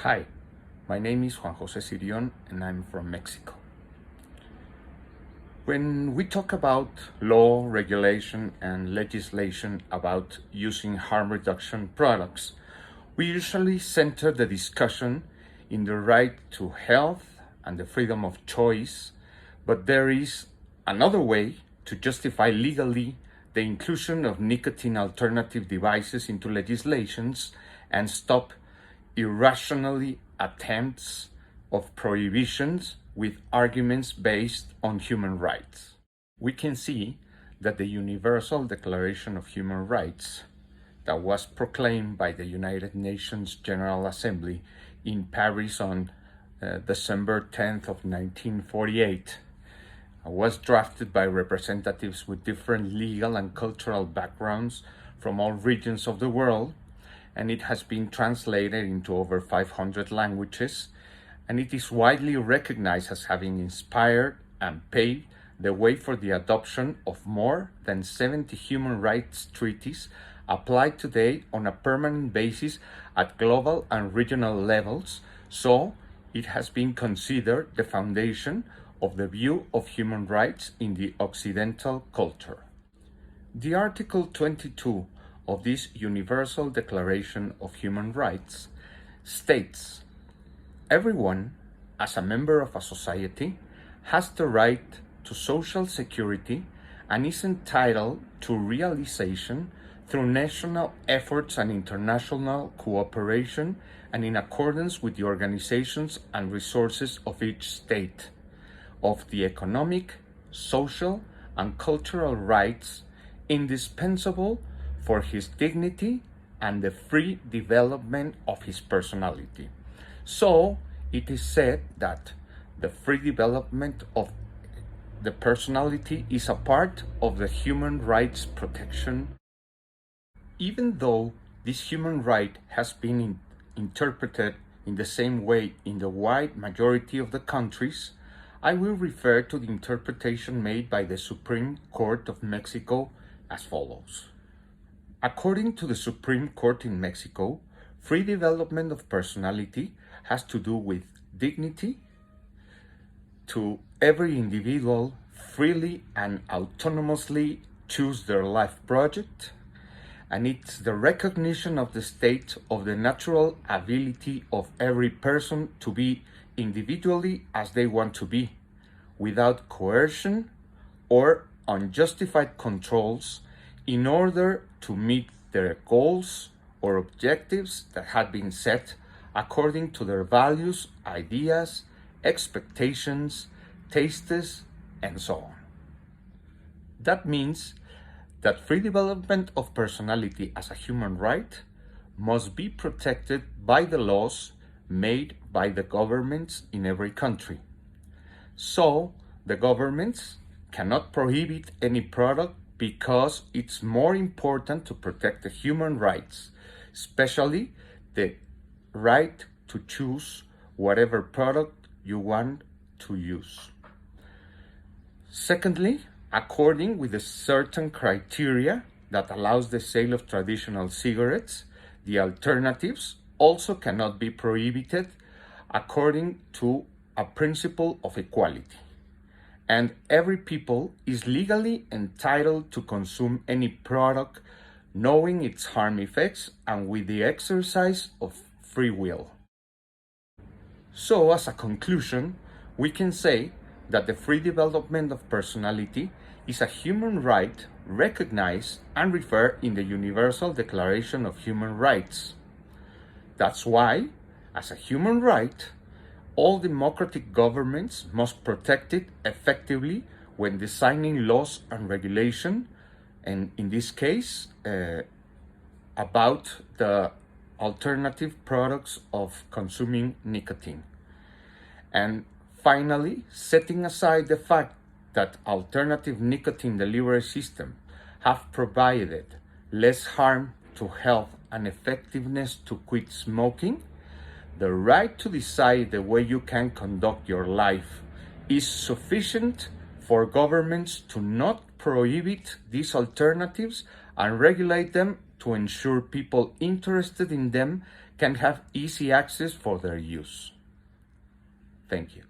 Hi, my name is Juan Jose Sirion and I'm from Mexico. When we talk about law, regulation, and legislation about using harm reduction products, we usually center the discussion in the right to health and the freedom of choice, but there is another way to justify legally the inclusion of nicotine alternative devices into legislations and stop irrationally attempts of prohibitions with arguments based on human rights. We can see that the Universal Declaration of Human Rights that was proclaimed by the United Nations General Assembly in Paris on December 10th of 1948 was drafted by representatives with different legal and cultural backgrounds from all regions of the world, and it has been translated into over 500 languages, and it is widely recognized as having inspired and paved the way for the adoption of more than 70 human rights treaties applied today on a permanent basis at global and regional levels, so it has been considered the foundation of the view of human rights in the Occidental culture. The Article 22 of this Universal Declaration of Human Rights states, "Everyone, as a member of a society, has the right to social security and is entitled to realization through national efforts and international cooperation and in accordance with the organizations and resources of each state, of the economic, social, and cultural rights indispensable for his dignity and the free development of his personality." So it is said that the free development of the personality is a part of the human rights protection. Even though this human right has been interpreted in the same way in the wide majority of the countries, I will refer to the interpretation made by the Supreme Court of Mexico as follows. According to the Supreme Court in Mexico, free development of personality has to do with dignity, to every individual freely and autonomously choose their life project, and it's the recognition of the state of the natural ability of every person to be individually as they want to be, without coercion or unjustified controls, in order to meet their goals or objectives that had been set according to their values, ideas, expectations, tastes, and so on. That means that free development of personality as a human right must be protected by the laws made by the governments in every country. So the governments cannot prohibit any product because it's more important to protect the human rights, especially the right to choose whatever product you want to use. Secondly, according with a certain criteria that allows the sale of traditional cigarettes, the alternatives also cannot be prohibited according to a principle of equality. And every people is legally entitled to consume any product knowing its harm effects and with the exercise of free will. So, as a conclusion, we can say that the free development of personality is a human right recognized and referred in the Universal Declaration of Human Rights. That's why, as a human right, all democratic governments must protect it effectively when designing laws and regulation, and in this case, about the alternative products of consuming nicotine. And finally, setting aside the fact that alternative nicotine delivery systems have provided less harm to health and effectiveness to quit smoking, the right to decide the way you can conduct your life is sufficient for governments to not prohibit these alternatives and regulate them to ensure people interested in them can have easy access for their use. Thank you.